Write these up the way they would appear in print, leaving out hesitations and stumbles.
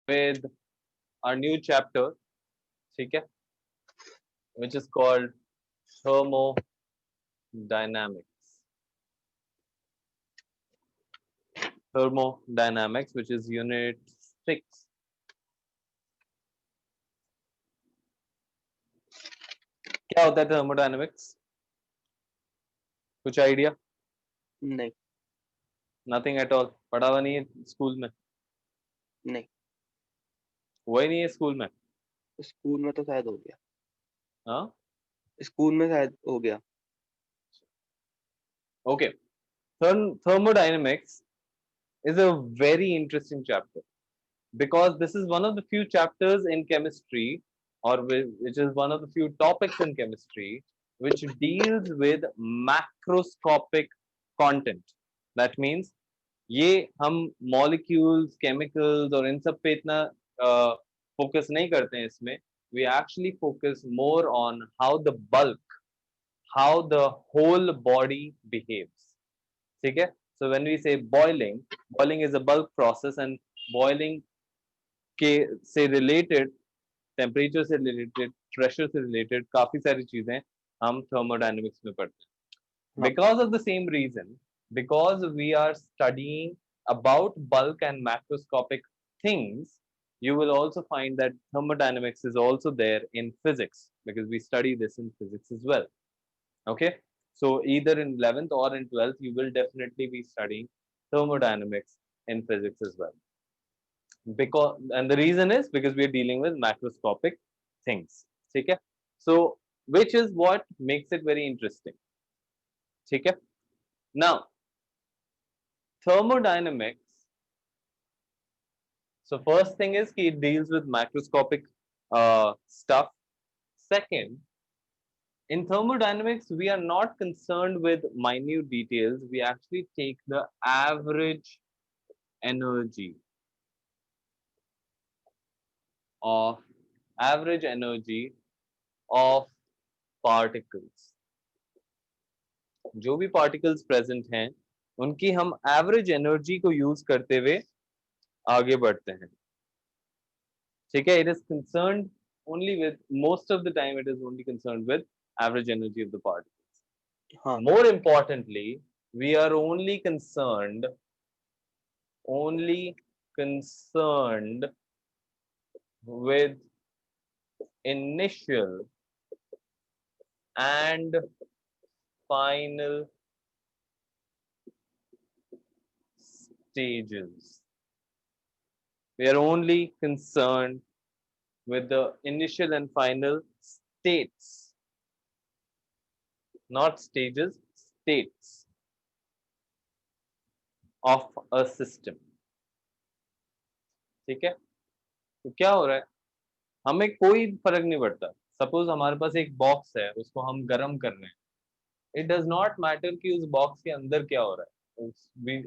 with our new chapter, ठीक है, which is called thermodynamics. Thermodynamics, which is unit 6. क्या होता है thermodynamics? कुछ आइडिया? नहीं नथिंग एट ऑल. पढ़ा हुआ नहीं है स्कूल में? नहीं, हुआ ही नहीं है स्कूल में? स्कूल में तो शायद हो गया, हाँ, स्कूल में शायद हो गया। Okay. Thermodynamics is a very interesting chapter because this is one of the few chapters in chemistry, or which is one of the few topics in chemistry which deals with macroscopic content. That means ये हम molecules, chemicals और इन सब पे इतना focus नहीं करते हैं इसमें. We actually focus more on how the whole body behaves. ठीक है. So when we say boiling is a bulk process, and boiling के से रिलेटेड, टेम्परेचर से रिलेटेड, प्रेशर से रिलेटेड काफी सारी चीजें हम थर्मोडायनेमिक्स में पढ़ते हैं. हाँ, because of the same reason, because we are studying about bulk and macroscopic things, you will also find that thermodynamics is also there in physics, because we study this in physics as well. Okay, so either in 11th or in 12th you will definitely be studying thermodynamics in physics as well. Because, and the reason is because we are dealing with macroscopic things. ठीक है. So which is what makes it very interesting. ठीक है. Now thermodynamics, so first thing is कि it deals with macroscopic stuff. Second, in thermodynamics we are not concerned with minute details, we actually take the average energy of average energy of particles. जो भी particles present हैं उनकी हम average energy को use करते हुए आगे बढ़ते हैं. ठीक है. It is concerned only with, most of the time it is only concerned with average energy of the particles. हाँ, More importantly, we are only concerned with initial and final stages. We are only concerned with the initial and final states, not stages, states of a system. ठीक है. तो क्या हो रहा है, हमें कोई फर्क नहीं पड़ता. सपोज हमारे पास एक बॉक्स है, उसको हम गर्म कर रहे हैं. इट डज नॉट मैटर कि उस बॉक्स के अंदर क्या हो रहा है.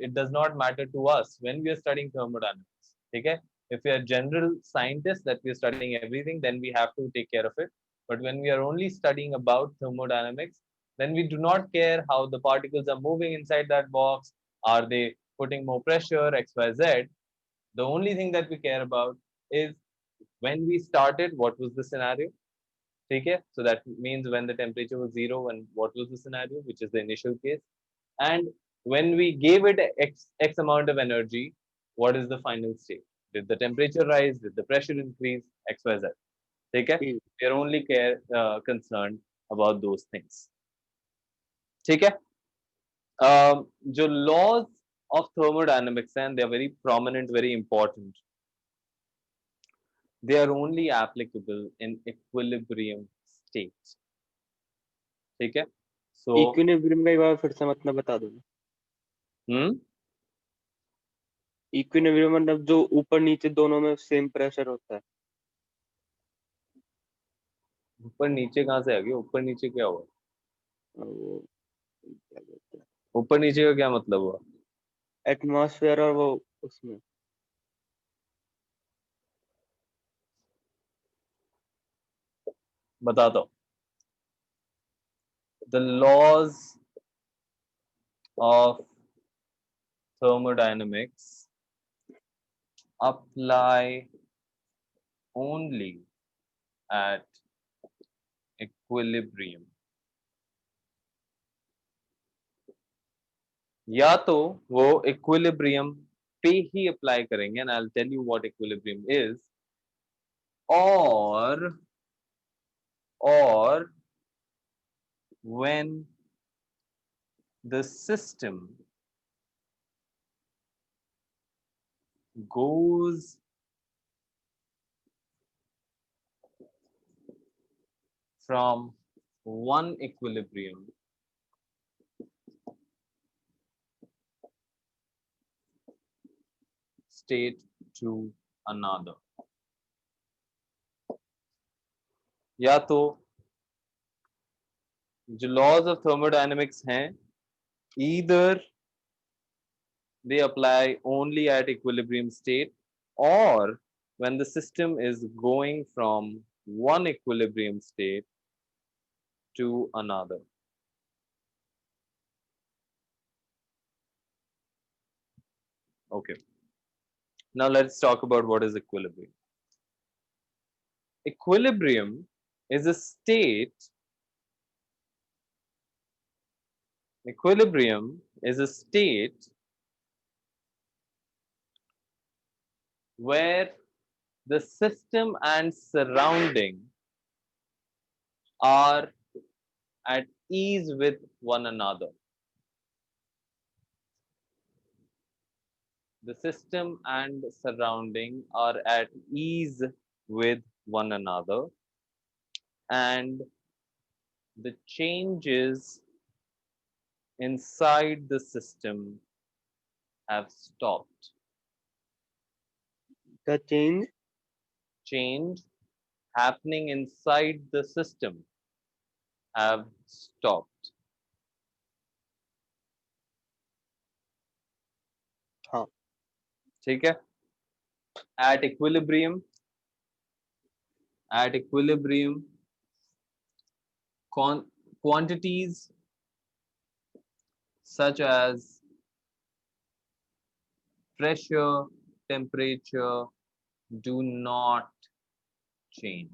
It does not matter to us when we are studying thermodynamics. ठीक है. If we are general scientists that we are studying everything, then we have to take care of it. But when we are only studying about thermodynamics, then we do not care how the particles are moving inside that box. Are they putting more pressure, X, Y, Z? The only thing that we care about is when we started, what was the scenario? Okay, so that means when the temperature was zero, and what was the scenario, which is the initial case, and when we gave it x amount of energy, what is the final state? Did the temperature rise? Did the pressure increase? X, Y, Z. Okay, ठीक। we are only concerned about those things. ठीक है. जो laws of thermodynamics and they are very prominent, very important. They are only applicable in equilibrium states. ठीक है. So equilibrium का एक बार फिर से मतलब बता दो। हम्म इक्विलिब्रियम मतलब जो ऊपर नीचे दोनों में सेम प्रेशर होता है। ऊपर नीचे कहाँ से आ गया? ऊपर नीचे क्या हुआ? और वो क्या कहते हैं, ऊपर नीचे का क्या मतलब हुआ? एटमॉस्फेयर और वो उसमें। बताता हूँ. The laws of thermodynamics apply only at equilibrium. या तो वो equilibrium पे ही अप्लाई करेंगे, and I'll tell you what equilibrium is, or when the system goes from one equilibrium state to another. या तो जो laws of thermodynamics हैं, either they apply only at equilibrium state, or when the system is going from one equilibrium state to another. Okay. Now let's talk about what is equilibrium. Equilibrium is a state. Equilibrium is a state where the system and surrounding are at ease with one another. The system and surrounding are at ease with one another, and the changes inside the system have stopped. The Change happening inside the system have stopped. हाँ ठीक है? At equilibrium, quantities such as pressure, temperature do not change.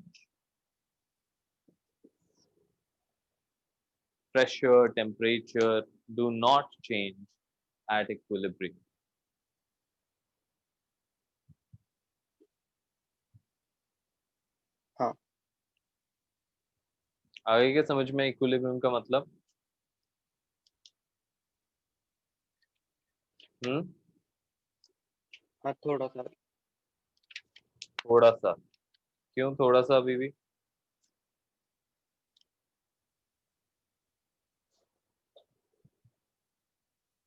Pressure, temperature do not change at equilibrium. हाँ आगे क्या समझ में equilibrium का मतलब? हाँ थोड़ा सा थोड़ा सा। क्यों थोड़ा सा अभी भी?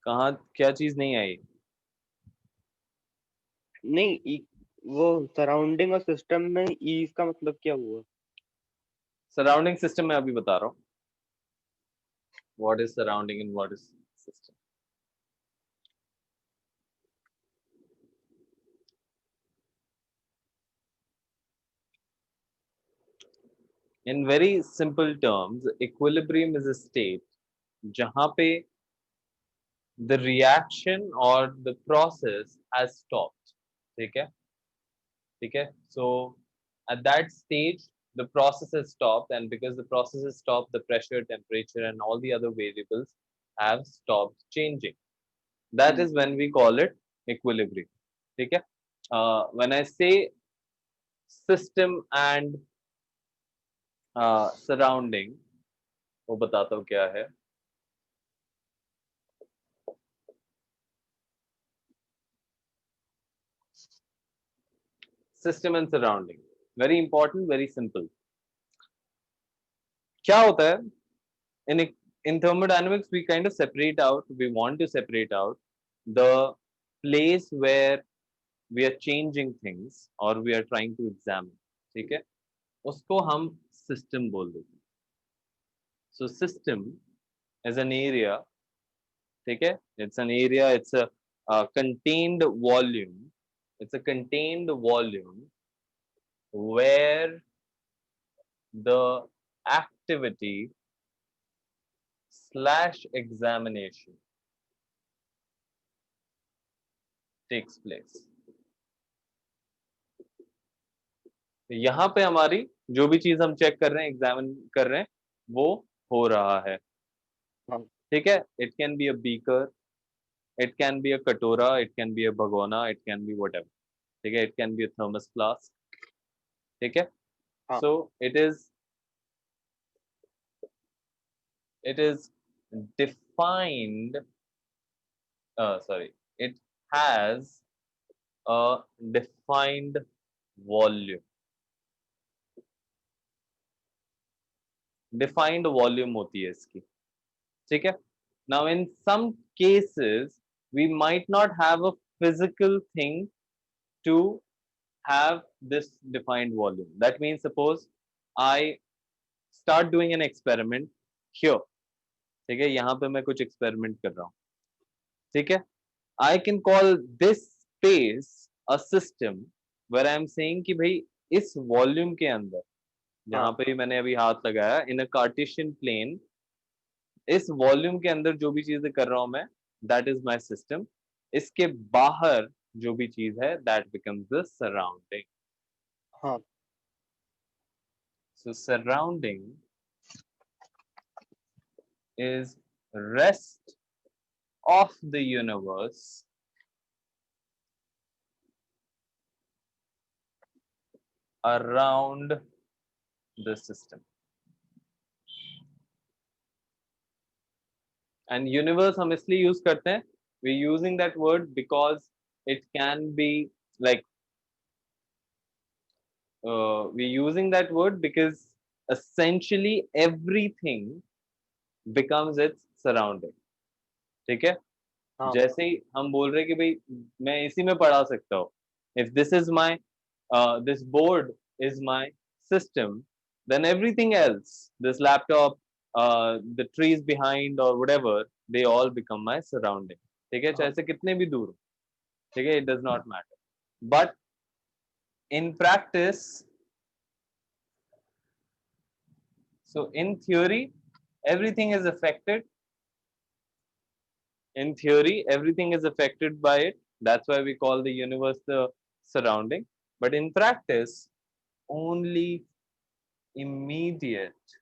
कहाँ क्या चीज नहीं आई? नहीं वो सराउंडिंग और सिस्टम में ईज का मतलब क्या हुआ? सराउंडिंग सिस्टम में अभी बता रहा हूँ। What is surrounding and what is system? In very simple terms, equilibrium is a state जहाँ पे the reaction or the process has stopped. ठीक है? ठीक है? So at that stage, the process has stopped, and because the process has stopped, the pressure, temperature, and all the other variables have stopped changing. That is when we call it equilibrium. ठीक है? When I say system and surrounding, वो बताता हूँ क्या है. System and surrounding, very important, very simple. क्या होता है? In thermodynamics, we kind of separate out, we want to separate out the place where we are changing things or we are trying to examine. ठीक है? उसको हम system बोल देते हैं. So system is an area, ठीक है? It's an area, it's a contained volume. It's a contained volume where the activity slash examination takes place. यहाँ पे हमारी जो भी चीज हम चेक कर रहे हैं, एग्जामिन कर रहे हैं, वो हो रहा है। हाँ ठीक है, it can be a beaker, it can be a कटोरा, इट कैन बी अ भगोना, it can B what ever. ठीक है, it can be a thermos flask. ठीक है, हाँ सो it is defined, sorry, it has a defined volume, defined volume होती है इसकी। ठीक है, now in some cases we might not have a physical thing to have this defined volume. That means suppose I start doing an experiment here। ठीक है, यहाँ पे मैं कुछ experiment कर रहा हूँ। ठीक है, I can call this space a system where I am saying कि भाई इस वॉल्यूम के अंदर, जहां हाँ पे भी मैंने अभी हाथ लगाया, इन अ कार्टेशियन प्लेन, इस वॉल्यूम के अंदर जो भी चीजें कर रहा हूं मैं, दैट इज माय सिस्टम। इसके बाहर जो भी चीज है, दैट बिकम्स द सराउंडिंग। हाँ so surrounding is rest of the universe around the system. And universe हम इसलिए यूज करते हैं, we using that word because it can be like, we using that word because essentially everything becomes its surrounding। ठीक है, हाँ जैसे ही हम बोल रहे हैं कि भाई मैं इसी में पढ़ा सकता हूँ, if this is my this board is my system, then everything else, this laptop, the trees behind or whatever, they all become my surrounding। ठीक है, हाँ चाहे से कितने भी दूर हो, ठीक है, it does not matter, but in practice, so in theory, everything is affected. In theory, everything is affected by it. That's why we call the universe the surrounding. But in practice, only immediate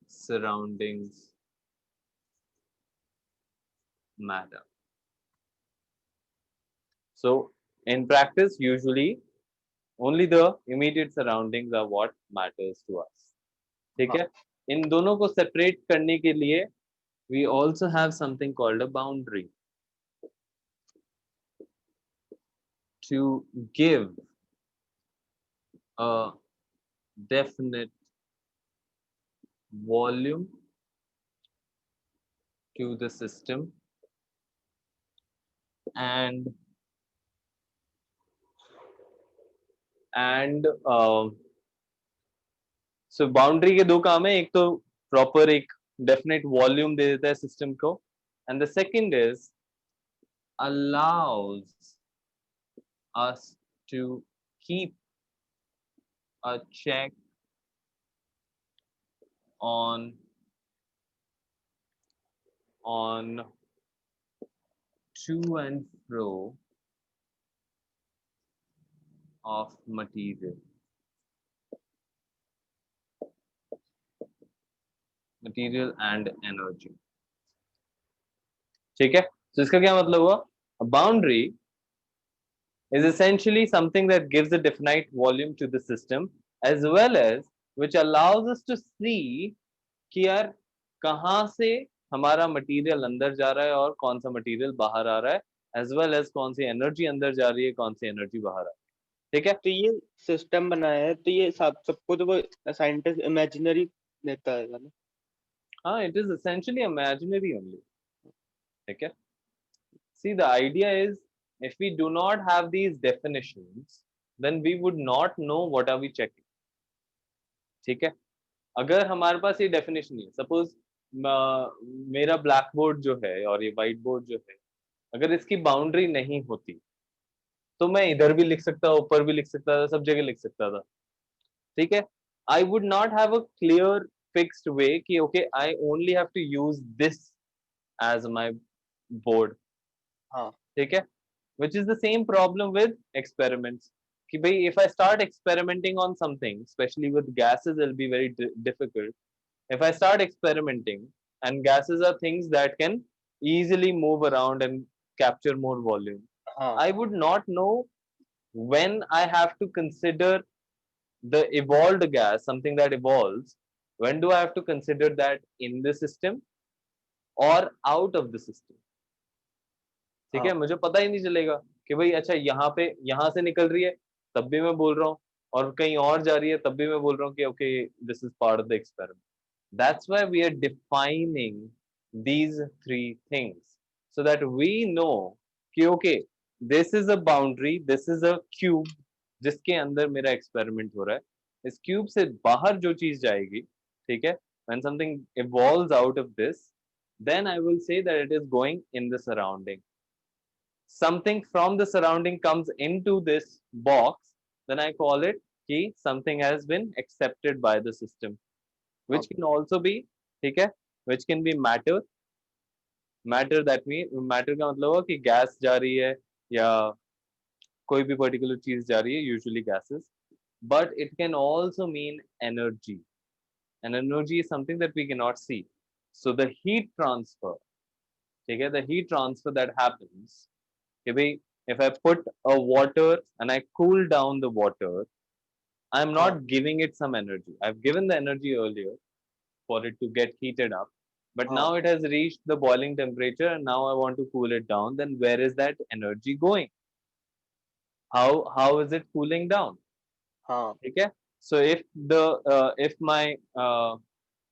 surroundings matter. So in practice, usually only the immediate surroundings are what matters to us। ठीक हाँ है, इन दोनों को separate करने के लिए we also have something called a boundary to give a definite volume to the system and and so boundary के दो काम है, एक तो प्रॉपर एक डेफिनेट वॉल्यूम दे देता है सिस्टम को, and the second is allows us to keep a check on on to and fro of material and energy। ठीक है, तो इसका क्या मतलब हुआ, boundary is essentially something that gives a definite volume to the system as well as which allows us to see कि यार कहाँ से हमारा मटेरियल अंदर जा रहा है और कौन सा मटेरियल बाहर आ रहा है, एज वेल एज कौन सी एनर्जी अंदर जा रही है, कौन सी एनर्जी बाहर आ रही है। ठीक है, तो ये सिस्टम बनाया है तो ये सब सबको तो वो साइंटिस्ट इमेजिनरी देता है ना। हाँ, it is essentially imaginary only. ठीक है, see the idea is if we do not have these definitions then we would not know what are we checking। ठीक है, अगर हमारे पास ये डेफिनेशन नहीं है, सपोज मेरा ब्लैक बोर्ड जो है और ये व्हाइट बोर्ड जो है, अगर इसकी बाउंड्री नहीं होती तो मैं इधर भी लिख सकता, ऊपर भी लिख सकता था, सब जगह लिख सकता था। ठीक है, I would not have a clear fixed way कि okay I only have to use this as my board. हाँ ठीक है, which is the same problem with experiments. कि भाई if I start experimenting on something, especially with gases, it'll be very difficult. If I start experimenting, and gases are things that can easily move around and capture more volume, हाँ I would not know when I have to consider the evolved gas, something that evolves, when do I have to consider that in the system or out of the system? ठीक है, हाँ मुझे पता ही नहीं चलेगा कि भाई अच्छा यहाँ पे यहाँ से निकल रही है तब भी मैं बोल रहा हूँ और कहीं और जा रही है तब भी मैं बोल रहा हूँ कि okay this is part of the experiment. That's why we are defining these three things so that we know कि okay this is a boundary, this is a cube जिसके अंदर मेरा एक्सपेरिमेंट हो रहा है. इस क्यूब से बाहर जो चीज जाएगी, ठीक है, when something evolves out of this, then I will say that it is going in the surrounding. Something from the surrounding comes into this box, then I call it कि something has been accepted by the system, which can also be, ठीक है, which can be matter. Matter that mean matter का मतलब हुआ कि gas जा रही है या कोई भी पर्टिकुलर चीज जा रही है, usually gases. But it can also mean energy, and energy is something that we cannot see. So the heat transfer, ठीक है, the heat transfer that happens, कि भाई if I put a water and I cool down the water, I'm हाँ not giving it some energy. I've given the energy earlier for it to get heated up, but now हाँ it has reached the boiling temperature and now I want to cool it down. Then where is that energy going? How is it cooling down? हाँ Okay, so if my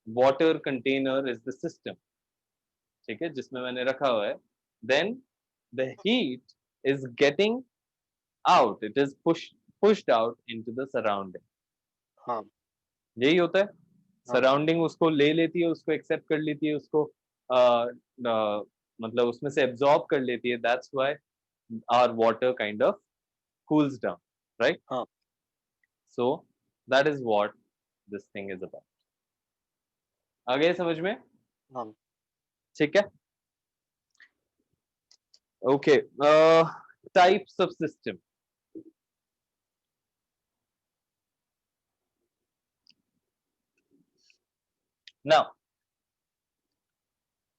water container is the system, ठीक है, जिसमें मैंने रखा हुआ है, then the heat is getting out, it is pushed out into the surrounding. हाँ यही होता है, हाँ सराउंडिंग उसको ले लेती है, उसको एक्सेप्ट कर लेती है, उसको मतलब उसमें से एब्जॉर्ब कर लेती है. That's why our water kind of cools down, right? हाँ So that is what this thing is about. आ गए समझ में? हाँ ठीक है. Okay. Types of system. Now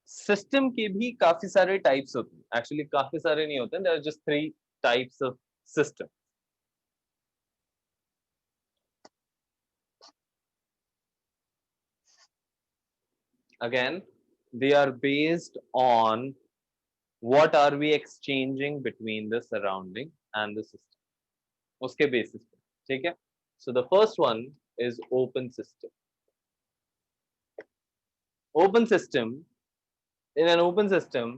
system के भी काफी सारे टाइप्स होते हैं. एक्चुअली काफी सारे नहीं होते हैं, there are just 3 types of system. Again, they are based on what are we exchanging between the surrounding and the system. उसके basis पे, ठीक है. So the first one is open system. Open system, in an open system,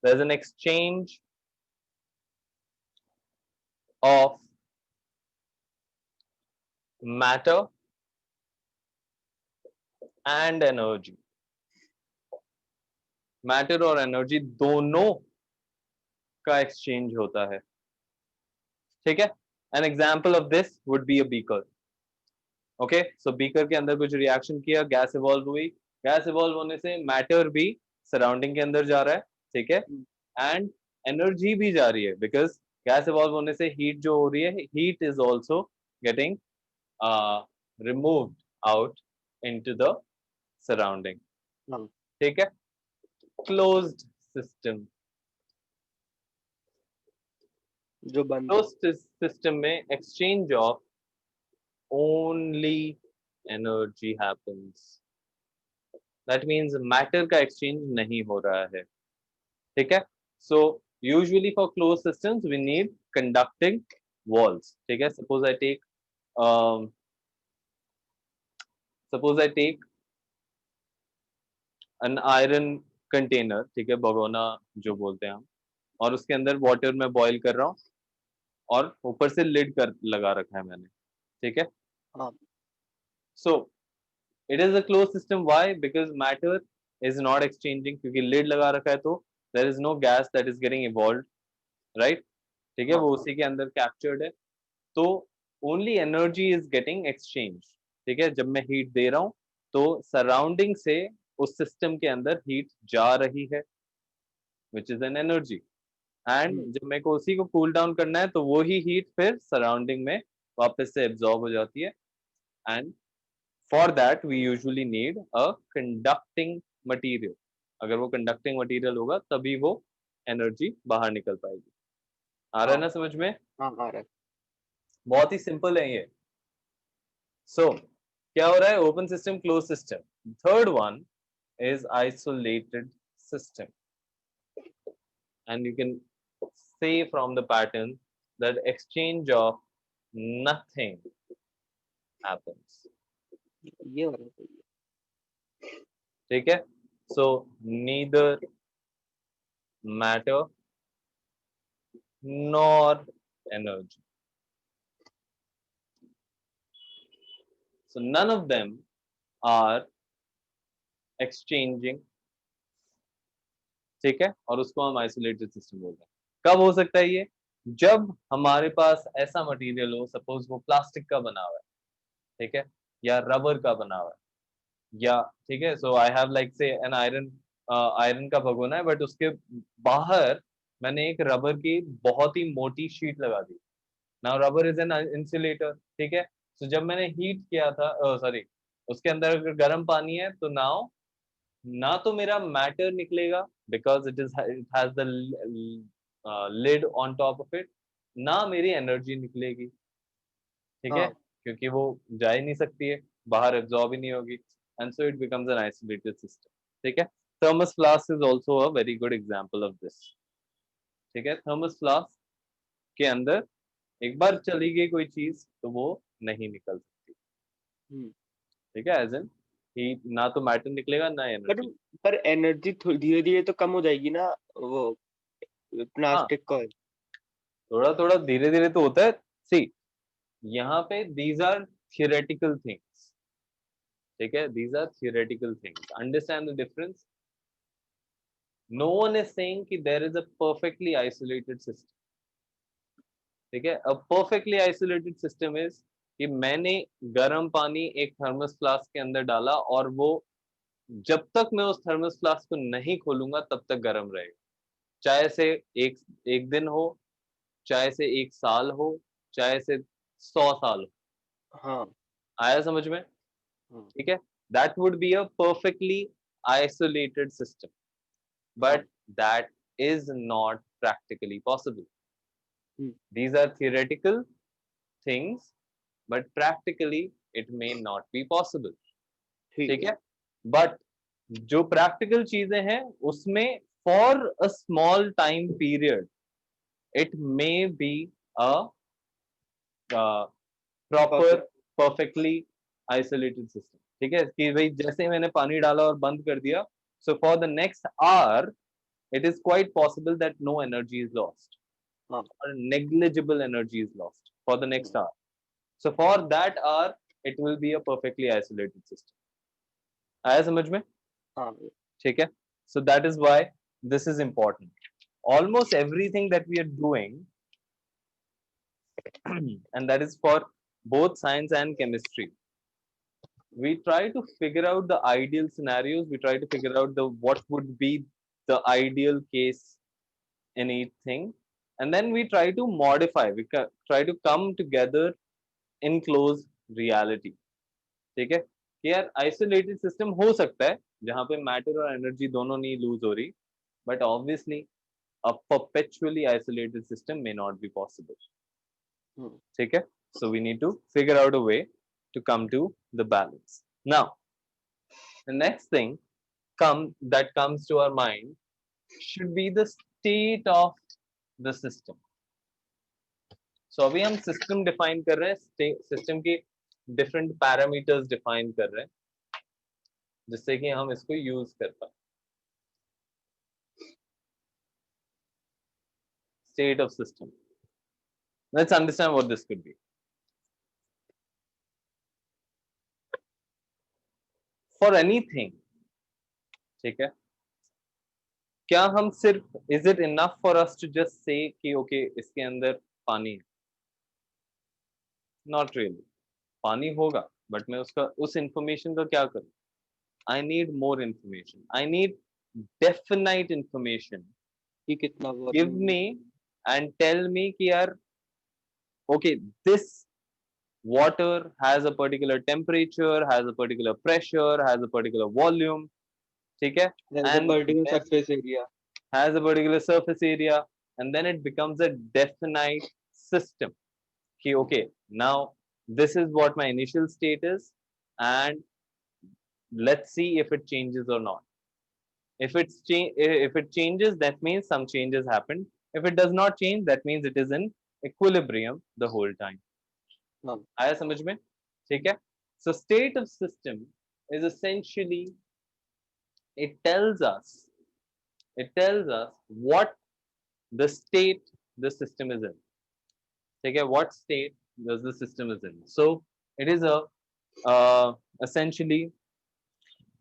there's an exchange of matter and energy. Matter और energy दोनों का exchange होता है, ठीक है. An example of this would be a beaker. Okay, so beaker के अंदर कुछ रिएक्शन किया, गैस इवॉल्व हुई, गैस इवॉल्व होने से मैटर भी सराउंडिंग के अंदर जा रहा है, ठीक है, एंड एनर्जी भी जा रही है, बिकॉज गैस इवॉल्व होने से हीट जो हो रही है, heat is also getting removed out into the surrounding, हाँ ठीक है. Closed system. जो बंद है क्लोज्ड सिस्टम में exchange of only energy happens. That means matter का exchange नहीं हो रहा है, ठीक है. So usually for closed systems we need conducting walls, ठीक है. Um, suppose I take an iron container, ठीक है, भगोना जो बोलते हैं हम, और उसके अंदर वाटर में बॉईल कर रहा हूँ और ऊपर से लिड कर लगा रखा है मैंने, ठीक है. हाँ So it is a closed system. Why? Because matter is not exchanging, क्योंकि lid लगा रखा है, तो there is no gas that is getting evolved, right? ठीक है, हाँ वो उसी के अंदर captured है, तो only energy is getting exchanged, ठीक है. जब मैं heat दे रहा हूँ तो surrounding से उस system के अंदर heat जा रही है, which is an energy. And जब मेरे को उसी को कूल डाउन करना है तो वो ही हीट फिर सराउंडिंग में वापस से एब्जॉर्ब हो जाती है, and for that we usually need a conducting material. अगर वो कंडक्टिंग मटेरियल होगा तभी वो एनर्जी बाहर निकल पाएगी। आ रहा है हाँ ना समझ में? हाँ आ रहा है। बहुत ही सिंपल है ये। सो क्या हो रहा है? Open system, close system. Third one is isolated system, and you can say from the pattern that exchange of nothing happens. ये वाला सही है। ठीक है? So neither matter nor energy. So none of them are exchanging. ठीक है? और उसको हम आइसोलेटेड सिस्टम बोलते हैं। कब हो सकता है ये? जब हमारे पास ऐसा मटेरियल हो, सपोज वो प्लास्टिक का बना हुआ है, ठीक है, या रबर का बना हुआ है, या ठीक है, सो आई हैव लाइक से एन आयरन, आयरन का भगोना है, बट उसके बाहर मैंने एक रबर की बहुत ही मोटी शीट लगा दी। Now rubber is an insulator, ठीक है। सो जब मैंने हीट किया था, सॉरी, उसके अंदर अगर गर्म पानी है तो नाउ ना तो मेरा मैटर निकलेगा because it has the lid on top of it, ना मेरी एनर्जी निकलेगी, ठीक है, हाँ क्योंकि वो जा ही नहीं सकती है, बाहर एब्जॉर्ब ही नहीं होगी, and so it becomes an isolated system. ठीक है, thermos flask is also a very good example of this. ठीक है, थर्मस फ्लास्क के अंदर एक बार चली गई कोई चीज तो वो नहीं निकल सकती। हम्म। ठीक है, एज इन ही ना तो मैटर निकलेगा ना पर एनर्जी। पर एनर्जी धीरे धीरे तो कम हो जाएगी ना, वो हाँ, प्लास्टिक का। थोड़ा थोड़ा धीरे धीरे तो होता है। सी, यहाँ पे दीज आर थियोरेटिकल थिंग्स। ठीक है, these are theoretical things, understand the difference. No one is saying कि there is a perfectly isolated system. ठीक है, a perfectly isolated system is कि मैंने गर्म पानी एक थर्मस फ्लास्क के अंदर डाला और वो जब तक मैं उस थर्मस फ्लास्क को नहीं खोलूंगा तब तक गर्म रहेगा, चाहे से एक एक दिन हो, चाहे से एक साल हो, चाहे से 100 साल हो। हाँ आया समझ में? हाँ ठीक है, that would be a perfectly isolated system, हाँ। but that is not practically possible. Hmm, These are theoretical things, but practically it may not be possible. ठीक ठीक है। है, but जो practical चीजें हैं उसमें for a small time period it may be a proper perfect. perfectly isolated system। ठीक है, कि भाई जैसे ही मैंने पानी डाला और बंद कर दिया, so for the next hour it is quite possible that no energy is lost हाँ or negligible energy is lost for the हाँ next hour. So for that hour it will be a perfectly isolated system। आया समझ में? हाँ। ठीक है, so that is why this is important। Almost everything that we are doing and that is for both science and chemistry, we try to figure out the ideal scenarios, we try to figure out the what would be the ideal case in each thing, and then we try to modify, try to come together in close reality। ठीक है, कि यार isolated system हो सकता है जहां पे matter और एनर्जी दोनों नहीं लूज हो रही, but obviously a perpetually isolated system may not be possible. Hmm, ठीक है, so we need to figure out a way to come to the balance। Now the next thing that comes to our mind should be the state of the system। सो अभी हम system define कर रहे हैं, system की different parameters define कर रहे हैं जिससे कि हम इसको यूज कर पाए। State of system, let's understand what this could be. For anything, ठीक है, क्या हम सिर्फ, is it enough for us to just say कि ओके इसके अंदर पानी है? Not really. पानी होगा बट मैं उसका उस इंफॉर्मेशन का क्या करूं? I need more information, I need definite information कि कितना give volume. me and tell me कि यार okay, this water has a particular temperature, has a particular pressure, has a particular volume, ठीक है, has a and particular then surface area. has a particular surface area, and then it becomes a definite system. कि okay, now this is what my initial state is, and let's see if it changes or not. If it changes, that means some changes happened. If it does not change, that means it is in equilibrium the whole time. हाँ। आया समझ में? ठीक है? So state of system is essentially it tells us what the state the system is in. ठीक है? What state does the system is in? So it is a essentially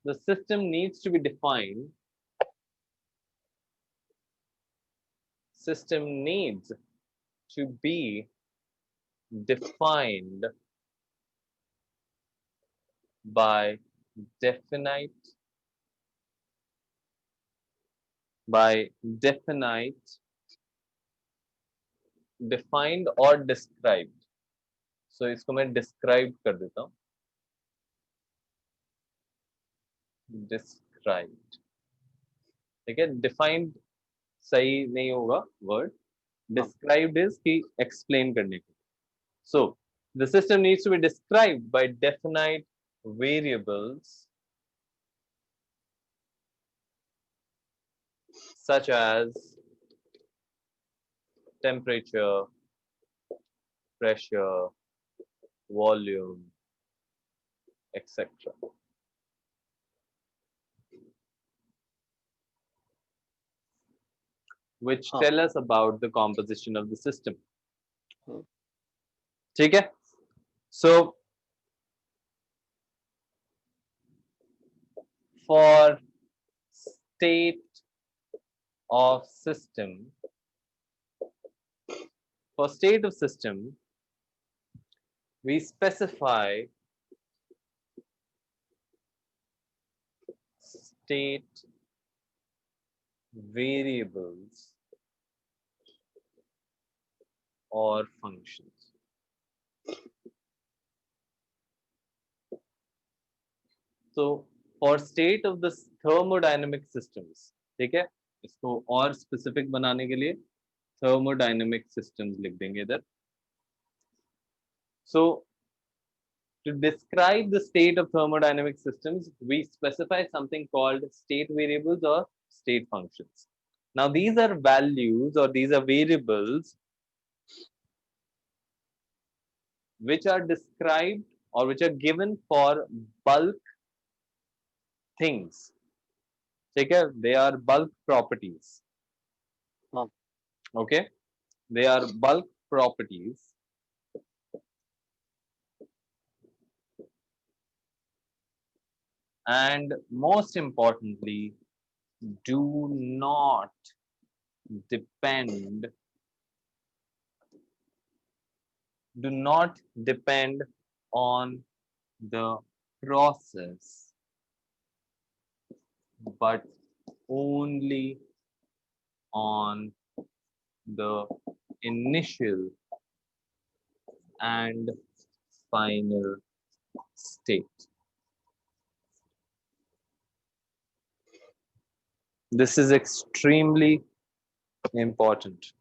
the system needs to be defined. System needs to be defined by definite definite defined or described. So इसको मैं described कर देता हूँ. Described. ठीक है? Defined सही नहीं होगा word. हाँ। Described is कि explain करने के. So the system needs to be described by definite variables such as temperature, pressure, volume, etc. Which हाँ। tell us about the composition of the system. हाँ। ठीक है? So for state of system, for state of system, we specify state variables or functions. So for state of the thermodynamic systems, ठीक है? इसको और specific बनाने के लिए thermodynamic systems लिख देंगे इधर. So to describe the state of thermodynamic systems, we specify something called state variables or state functions. Now, these are values or these are variables which are described or which are given for bulk things. Okay? They are bulk properties. हाँ। Okay? They are bulk properties. And most importantly, do not depend on the process, but only on the initial and final state. This is extremely important.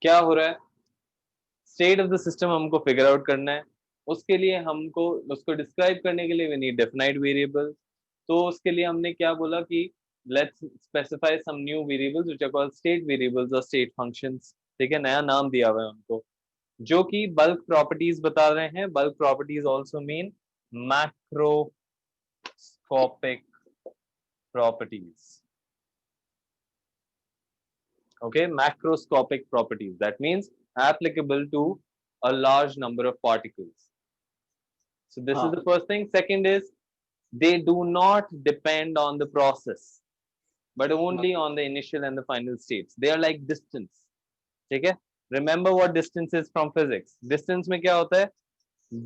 क्या हो रहा है? State of the system हमको figure out करना है. उसके लिए हमको उसको डिस्क्राइब करने के लिए वी नीड डेफिनाइट वेरिएबल. तो उसके लिए हमने क्या बोला कि let's specify some new variables which are called state variables और स्टेट फंक्शंस. ठीक है? नया नाम दिया हुआ है उनको जो कि बल्क प्रॉपर्टीज बता रहे हैं. Bulk properties also mean macroscopic properties. Okay, macroscopic properties, that means applicable to a large number of particles. So this is हाँ। the first thing. Second is they do not depend on the process but only on the initial and the final states. They are like distance. ठीक है? Remember what distance is from physics. Distance में क्या होता है?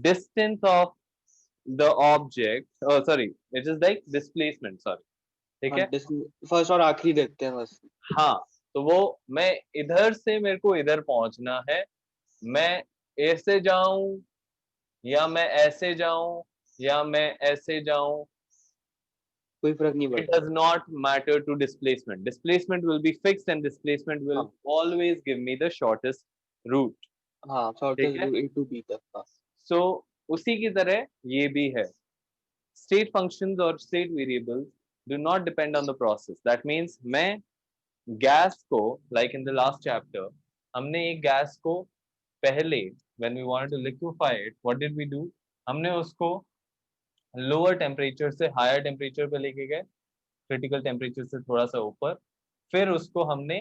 Distance of the object, oh sorry, it is like displacement, sorry, ठीक हाँ, है। First और आखिरी देखते हैं बस। हाँ, तो वो मैं इधर से मेरे को इधर पहुंचना है, मैं ऐसे जाऊं या मैं ऐसे जाऊं या मैं ऐसे जाऊं, कोई फर्क नहीं it पड़ता। does not matter to displacement. Displacement will be fixed and displacement will हाँ always give me the shortest route, हाँ, ठीक शॉर्टेस्ट है। रूट ए टू बी तक का। सो उसी की तरह ये भी है, state functions or state variables do not depend on the process. That means मैं गैस को, like in the last chapter, हमने एक गैस को पहले when we wanted to liquefy it, what did we do? हमने उसको लोअर टेम्परेचर से higher temperature पे लेके गए, क्रिटिकल टेम्परेचर से थोड़ा सा ऊपर, फिर उसको हमने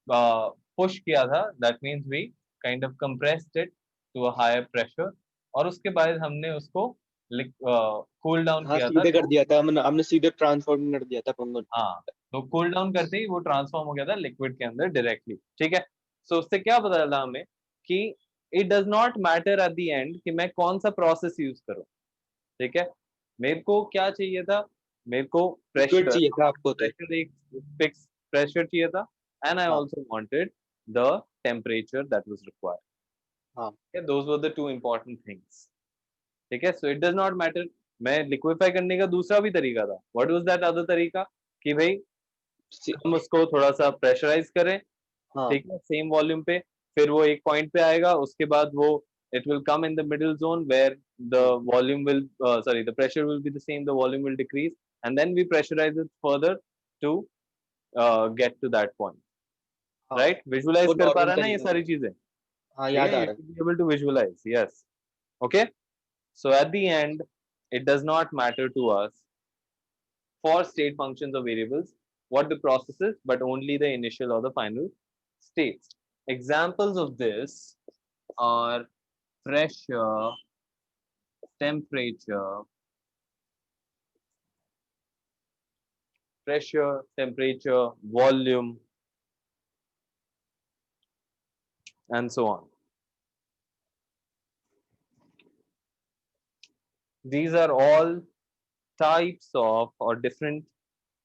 पुश किया था, that means we kind of compressed it to a higher pressure, और उसके बाद हमने उसको कूल डाउन हाँ, किया था सीधे कर तो दिया था हमने सीधे ट्रांसफॉर्म कर दिया था पंगन। हाँ, तो कूल डाउन करते ही वो ट्रांसफॉर्म हो गया था लिक्विड के अंदर डायरेक्टली, ठीक है। सो उससे क्या पता चला हमें कि it does not matter at the end कि मैं कौन सा प्रोसेस यूज करूं, ठीक है। मेरे को क्या चाहिए था, मेरे को लिक्विड प्रेशर, चाहिए था आपको तो। प्रेशर एक फिक्स प्रेशर चाहिए था, एंड आई हाँ also wanted the temperature that was हाँ required, those were the two important things, ठीक है। So it does not matter, मैं लिक्विफाई करने का दूसरा भी तरीका था, व्हाट वाज दैट अदर तरीका, कि भाई सी- हम उसको थोड़ा सा प्रेशराइज करें, हाँ ठीक है, सेम वॉल्यूम पे, फिर वो एक पॉइंट पे आएगा, उसके बाद वो it will come in the middle zone where the हाँ volume will sorry, the pressure will be the same, the volume will decrease, and then we pressurize it further to get to that point, हाँ, right? वो Visualize कर पा normal रहा है ना ये तरीका सारी था। चीजें, हाँ, ठीक याद है, आ you रहा है। should be able to visualize, yes, okay. So at the end it does not matter to us for state functions or variables what the process is, but only the initial or the final states. Examples of this are pressure, temperature, volume, and so on. These are all types of or different,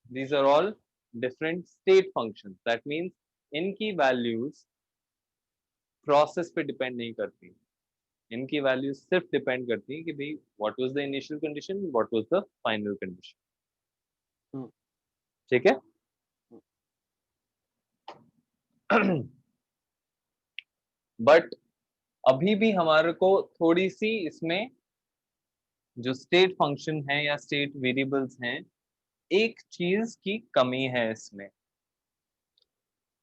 these are all different state functions. That means इनकी values process पे depend नहीं करती, इनकी values सिर्फ depend करती हैं कि भाई what was the initial condition, what was the final condition, हम्म, ठीक है। बट अभी भी हमारे को थोड़ी सी इसमें जो स्टेट फंक्शन है या स्टेट वेरिएबल्स हैं, एक चीज की कमी है इसमें,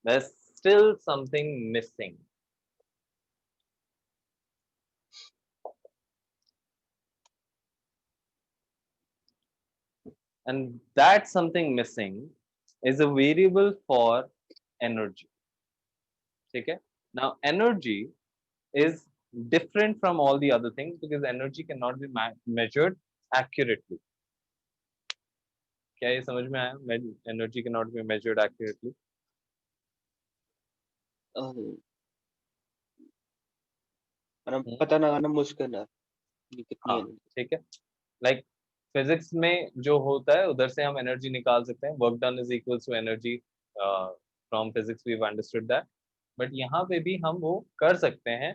there's still something missing, and that something missing is a variable for energy, ठीक है। Now energy is different from all the other things because energy cannot be measured accurately. क्या ये समझ में आया, energy cannot be measured accurately? पता लगाना मुश्किल है कि कितनी हाँ, एनर्जी। ठीक है। लाइक फिजिक्स में जो होता है उधर से हम एनर्जी निकाल सकते हैं, work done is equals to energy, from physics we understood that, but यहाँ पे भी हम वो कर सकते हैं,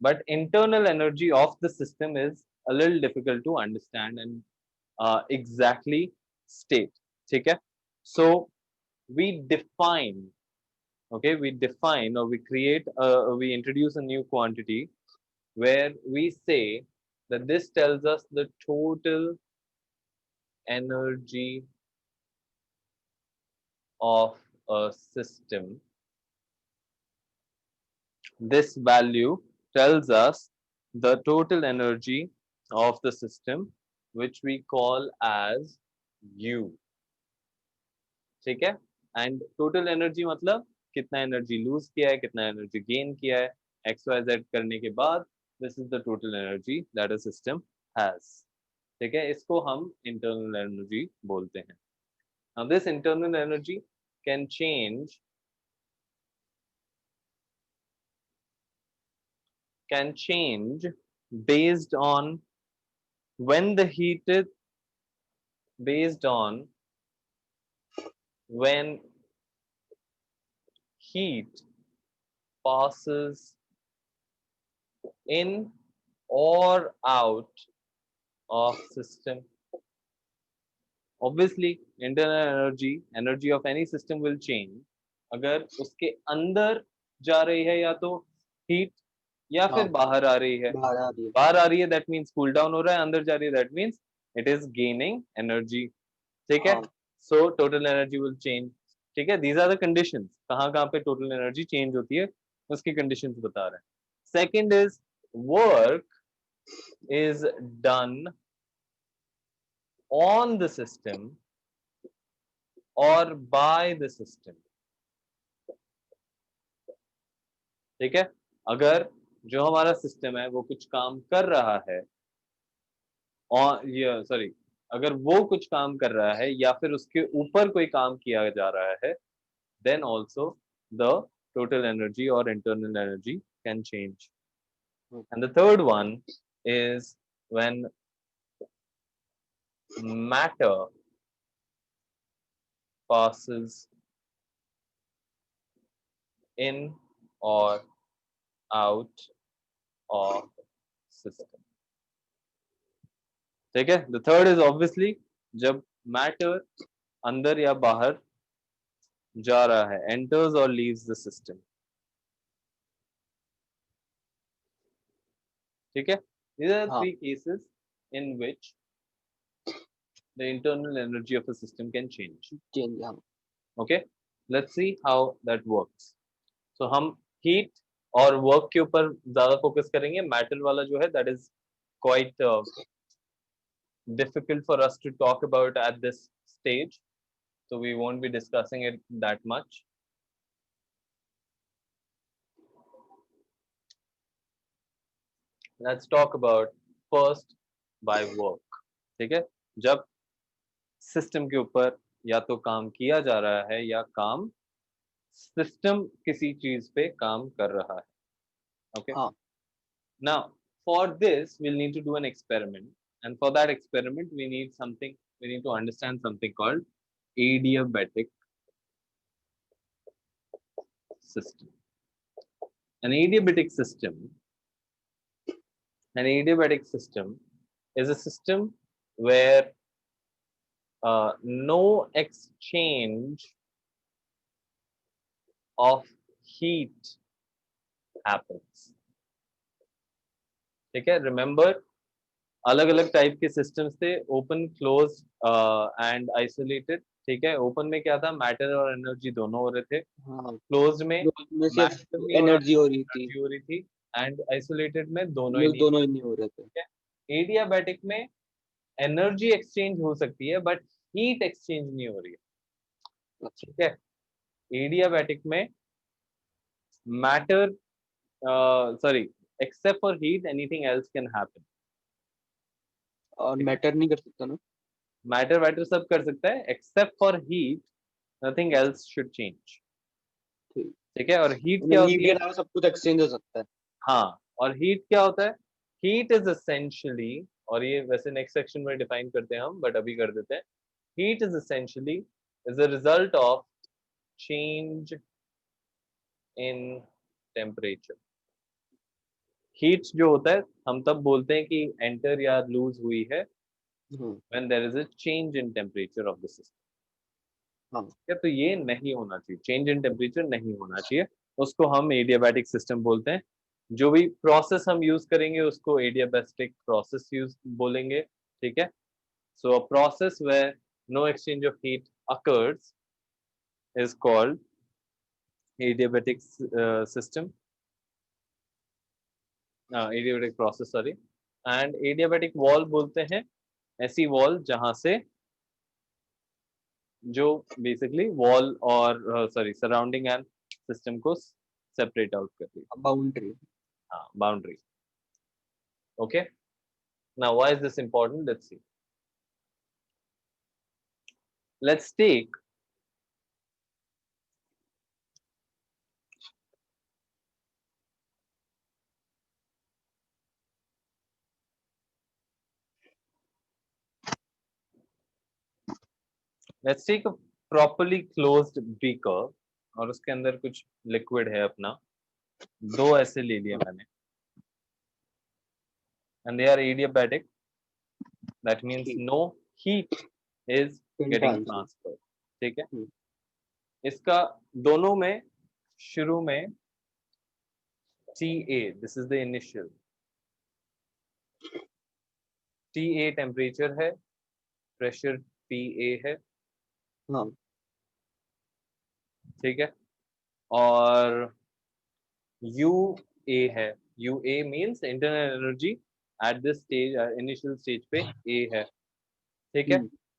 but internal energy of the system is a little difficult to understand and exactly state, ठीक है। So we define, okay, we define or we create we introduce a new quantity where we say that this tells us the total energy of a system. This value tells us the total energy of the system, which we call as U. ठीक है, and total energy मतलब कितना energy lose किया है, कितना energy gain किया है, x Y Z करने के बाद, this is the total energy that a system has, ठीक है। इसको हम इंटरनल एनर्जी बोलते हैं। Now this internal energy can change based on when the heat is based on when heat passes in or out of system. Obviously, internal energy of any system will change. अगर उसके अंदर जा रही है या तो heat या फिर हाँ बाहर आ रही है. बाहर आ रही है। बाहर आ रही है that means cool down हो रहा है, अंदर जा रही है that means it is gaining energy. ठीक है? हाँ So total energy will change. ठीक है? These are the conditions. कहाँ कहाँ पे total energy change होती है उसकी conditions बता रहे हैं. Second is work is done on the system or by the system. ठीक है? अगर जो हमारा सिस्टम है वो कुछ काम कर रहा है और ये सॉरी अगर वो कुछ काम कर रहा है या फिर उसके ऊपर कोई काम किया जा रहा है then also the total energy or internal energy can change. And the third one is when matter passes in or out of system. ठीक है? The third is obviously जब matter अंदर या बाहर जा रहा है enters or leaves the system. ठीक है? These are the हाँ three cases in which the internal energy of a system can change. Change हाँ Okay? Let's see how that works. So हम heat और work के ऊपर ज़्यादा focus करेंगे. Matter वाला जो है that is quite difficult for us to talk about at this stage. So we won't be discussing it that much. Let's talk about first by work. ठीक है? जब सिस्टम के ऊपर या तो काम किया जा रहा है या काम सिस्टम किसी चीज पे काम कर रहा है. Okay? हाँ Now, for this, we'll need to do an experiment. And for that experiment, we need to understand something called adiabatic system. An adiabatic system, an adiabatic system is a system where no exchange of heat happens. ठीक है? Remember, अलग अलग type के systems थे open close and isolated. ठीक है? Open में क्या था मैटर और एनर्जी दोनों हो रहे थे. हाँ क्लोज में में सिर्फ मैटर नहीं हो रहा एनर्जी था हो रही थी एनर्जी हो रही थी. एंड आइसोलेटेड में दोनों ही ये नहीं. दोनों ही नहीं हो रहे थे ठीक है? एडियाबैटिक में एनर्जी एक्सचेंज हो सकती है बट हीट एक्सचेंज नहीं हो रही है. अच्छा ठीक है? एडियाबैटिक में matter sorry except for heat anything else can happen. और मैटर नहीं कर सकता ना मैटर वैटर सब कर सकता है except for heat nothing else should change. ठीक ठीक है? और हीट क्या मतलब हीट होती के है? अलावा सब कुछ एक्सचेंज हो सकता है हाँ. और हीट क्या होता है? हीट इज एसेंशियली और ये वैसे नेक्स्ट सेक्शन में डिफाइन करते हैं हम बट अभी कर देते हैं. Heat is essentially is a result of change in temperature. Heat जो होता है हम तब बोलते हैं कि एंटर या लूज हुई है hmm when there is a change in temperature of the system. हाँ या तो ये नहीं होना चाहिए. चेंज इन टेम्परेचर नहीं होना चाहिए. उसको हम एडियाबैटिक सिस्टम बोलते हैं. जो भी प्रोसेस हम यूज करेंगे उसको एडियाबैटिक प्रोसेस यूज बोलेंगे. ठीक है? So a process where no exchange of heat occurs is called adiabatic system. Adiabatic process sorry. And adiabatic wall बोलते हैं ऐसी वॉल जहां से जो बेसिकली वॉल और सॉरी सराउंडिंग एंड सिस्टम को सेपरेट आउट कर रही है. बाउंड्री हाँ, boundary. Okay. Now, why is this important? Let's see. Let's take let's take a properly closed beaker और उसके अंदर कुछ लिक्विड है अपना, दो ऐसे ले लिए मैंने, and they are adiabatic. That means ठीक no heat is getting transfer transferred. ठीक है, इसका दोनों में शुरू में TA, this is the initial, TA temperature है, प्रेशर PA है, हाँ ठीक है, और UA है, UA means internal energy at this stage, initial stage पे A है, ठीक है।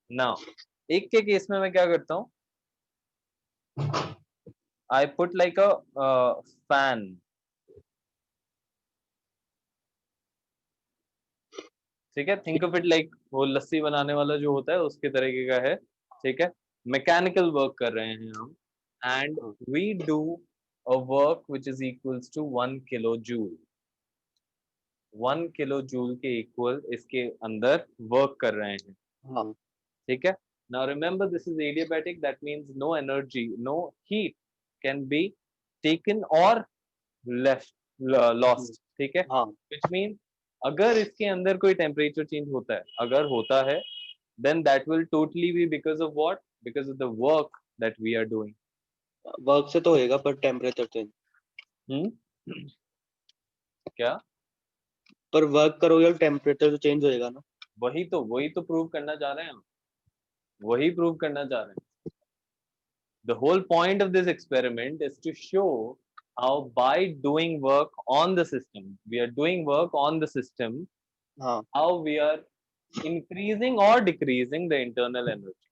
नाउ एक के केस में मैं क्या करता हूँ, I put like a fan, ठीक है, थिंक ऑफ इट लाइक वो लस्सी बनाने वाला जो होता है उसके तरीके का है, ठीक है। मैकेनिकल वर्क कर रहे हैं हम, एंड हाँ we do a work which is equals to 1 kilo joule, 1 kilo joule के इक्वल इसके अंदर वर्क कर रहे हैं, हाँ ठीक है। Now remember this is adiabatic, that means no energy, no heat can be taken और लेफ्ट लॉस्ट, ठीक है, हाँ व्हिच मीन अगर इसके अंदर कोई टेम्परेचर चेंज होता है, अगर होता है, then that will totally be because of what? Because of the work that we are doing. Work से तो होएगा पर टेम्परेचर चेंज, Hmm? क्या? पर वर्क करोगे तो टेम्परेचर तो चेंज होएगा ना। वही तो प्रूव करना चाह रहे हैं हम, वही प्रूव करना चाह रहे हैं। The whole point of this experiment is to show how by doing work on the system, we are doing work on the system, हाँ how we are increasing or decreasing the internal energy.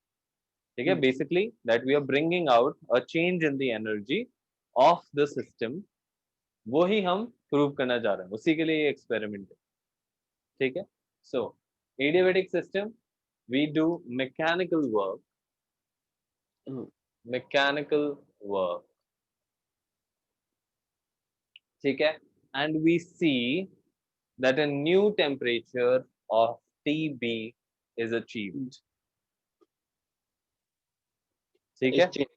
ठीक है, basically that we are bringing out a change in the energy of the system, वो ही हम prove करना चाह रहे हैं, उसी के लिए ये एक्सपेरिमेंट है, ठीक है। So adiabatic system, we do mechanical work, mechanical work, ठीक है, and we see that a new temperature of TB is achieved, ठीक है, exchange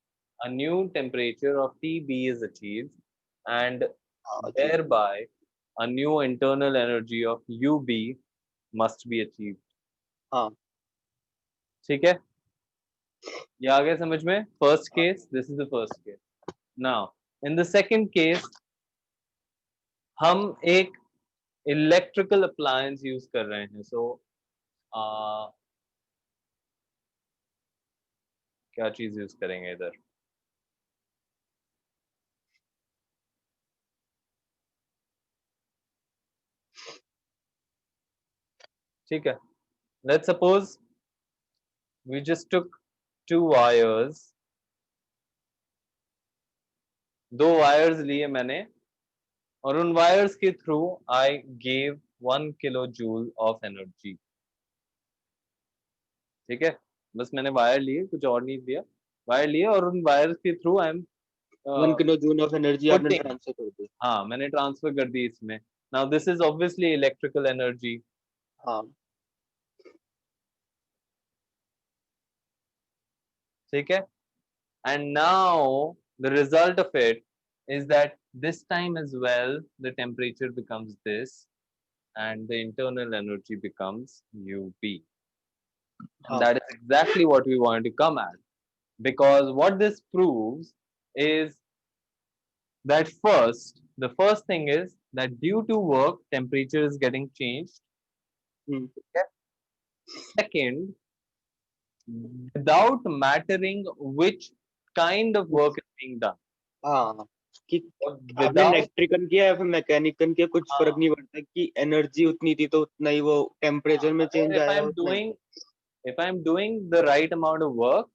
a new temperature of TB is achieved, and हाँ जी thereby a new internal energy of UB must be achieved, हाँ ठीक है। ये आ गया समझ में, first case, this is the first case. Now in the second case हम एक इलेक्ट्रिकल अप्लायंस यूज कर रहे हैं, सो क्या चीज यूज करेंगे इधर, ठीक है, let's suppose we just took two wires, दो वायर्स लिए मैंने, और उन वायर्स के through I gave 1 kilo joule of energy, ठीक है, बस मैंने वायर लिए, कुछ और नहीं दिया, वायर लिए और उन वायर्स के through I am 1 kilo joule of energy आपने पुटिंग, ट्रांसफर कर दी। हाँ मैंने ट्रांसफर कर दी इसमें। Now this is obviously electrical energy, हाँ ठीक है, and now the result of it is that this time as well the temperature becomes this and the internal energy becomes UB, and हाँ that is exactly what we want to come at, because what this proves is that the first thing is that due to work temperature is getting changed, okay? Second, without mattering which kind of work is being done, हाँ कि आपने without, electrical किया या फिर mechanical किया कुछ फर्क हाँ, नहीं पड़ता कि एनर्जी उतनी थी तो उतना ही वो टेम्परेचर में अगर चेंज आया उतना ही। if I'm doing the right amount of work,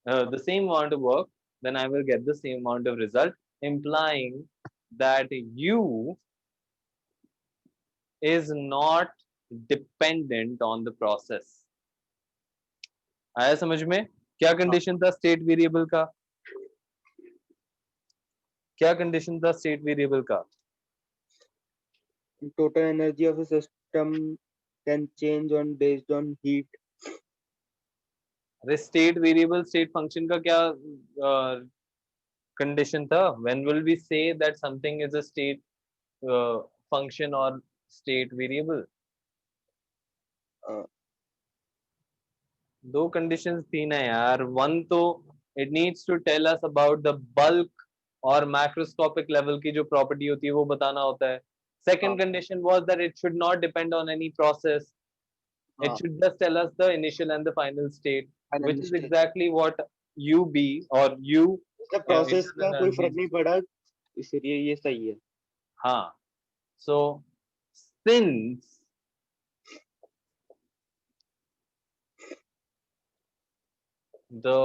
the same amount of work, then I will get the same amount of result, implying that U is not dependent on the process. आया समझ में, क्या हाँ condition था state variable का, क्या condition था state variable का, total energy of a system can change on based on heat। अरे स्टेट वेरिएबल स्टेट फंक्शन का क्या कंडीशन था? When will we say that something is a state function और state variable? दो conditions थी ना यार. वन तो it needs to tell us about the bulk और मैक्रोस्कोपिक लेवल की जो प्रॉपर्टी होती है वो बताना होता है. हाँ Second condition was that it should not depend on any process. It हाँ should just tell us the initial and the final state, which final is stage. exactly what UB or U इसका process internal का कोई energy. फर्क नहीं पड़ा, इसलिए ये सही है। हाँ. So since the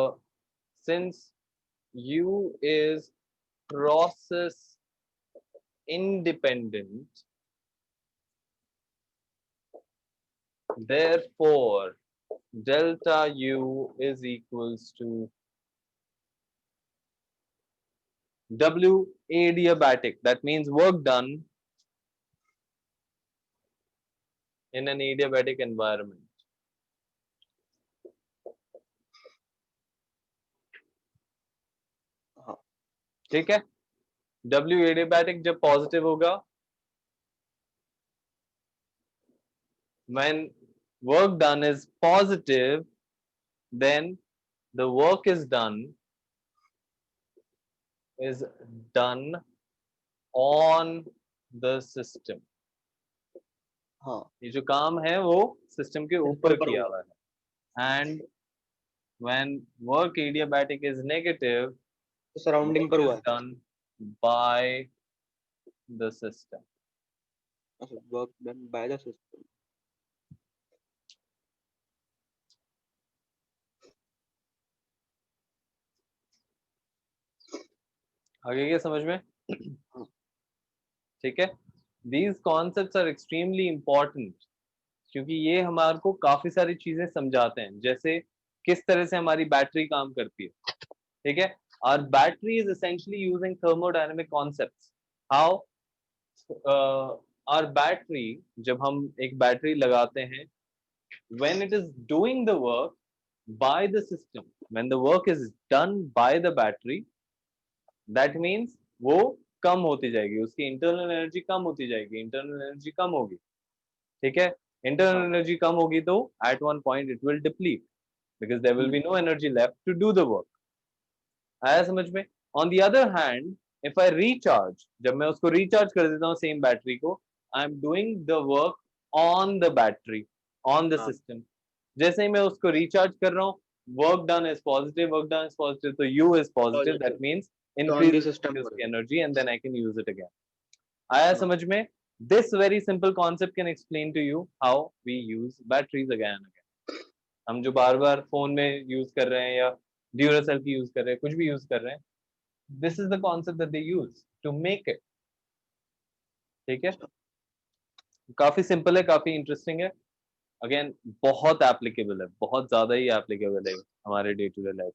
since U is process independent, therefore delta U is equals to W adiabatic. That means work done in an adiabatic environment. हाँ ठीक है. W adiabatic जब पॉजिटिव होगा, when work done is positive, then the work is done on the system. हाँ ये जो काम है वो सिस्टम के इसके ऊपर ऊपर किया हुआ, हुआ है. And when work adiabatic is negative, तो सराउंडिंग पर work हुआ is है। done by the system. अच्छा, work done by the system. आगे क्या समझ में? हाँ ठीक है. These concepts are extremely important क्योंकि ये हमारे को काफी सारी चीजें समझाते हैं. जैसे किस तरह से हमारी बैटरी काम करती है. ठीक है. Our battery is essentially using thermodynamic concepts. How our battery, जब हम एक बैटरी लगाते हैं, when it is doing the work by the system, when the work is done by the battery, that means वो कम होती जाएगी, उसकी इंटरनल एनर्जी कम होती जाएगी, इंटरनल एनर्जी कम होगी. ठीक है. इंटरनल हाँ एनर्जी कम होगी तो at one point it will deplete because there will be no energy left to do the work. आया समझ में? On the other hand, if I recharge, जब मैं उसको रिचार्ज कर देता हूँ सेम बैटरी को, I am doing the work on the battery, on the हाँ सिस्टम. जैसे ही मैं उसको रिचार्ज कर रहा हूँ, work done is positive, work done is positive, तो you is positive, that positive, means तो ऑन द इंक्रीज सिस्टम पर उसकी है। Energy and then I can use it again. आया हाँ समझ में? This very simple concept can explain to you how we use batteries again and again. हम जो बार बार फोन में यूज कर रहे हैं या ड्यूरासेल की यूज कर रहे हैं, कुछ भी यूज कर रहे हैं, this is the concept that they use to make it. ठीक है. अच्छा काफी सिंपल है, काफी इंटरेस्टिंग है. अगेन बहुत एप्लीकेबल है, बहुत ज्यादा ही एप्लीकेबल है हमारे डे टू डे लाइफ.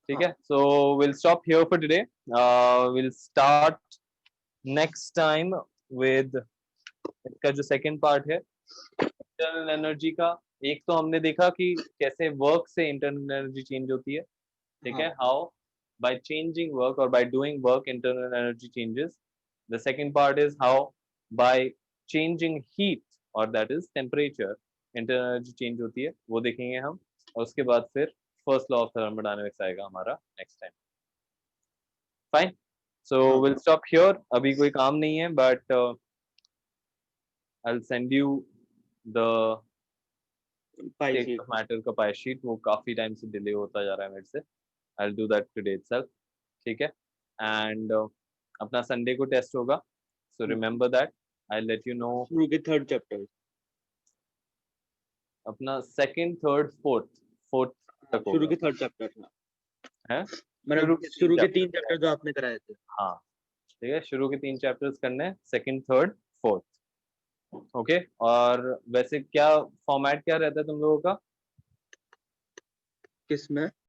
ठीक हाँ है. So will stop here for today. Will start next time with इसका जो सेकंड पार्ट है इंटरनल एनर्जी का. एक तो हमने देखा कि कैसे वर्क से इंटरनल एनर्जी चेंज होती है. ठीक है. हाँ how by changing work or by doing work internal energy changes. The second part is how by changing heat or that is temperature internal energy change होती है, वो देखेंगे हम. और उसके बाद फिर फर्स्ट लॉ ऑफ थर्मोडायनेमिक्स आएगा हमारा नेक्स्ट टाइम. फाइन. सो हाँ विल स्टॉप हियर. अभी कोई काम नहीं है but I will send you the pi state sheet. Of matter का पाई शीट. वो काफी टाइम से डिले होता जा रहा है मेरे से. I will do that today itself. ठीक है. एंड अपना संडे को टेस्ट होगा, so remember that. I let you know. शुरू के थर्ड चैप्टर। अपना सेकंड थर्ड फोर्थ, फोर्थ हाँ तक शुरू होगा. के थर्ड चैप्टर था, है. मतलब शुरू के तीन शुरू के 3 चैप्टर. चैप्टर जो आपने कराए थे। हाँ. ठीक है. शुरू के 3 चैप्टर्स करने हैं, सेकंड थर्ड फोर्थ. ओके. और वैसे क्या फॉर्मेट क्या रहता है तुम लोगों का? किसमें?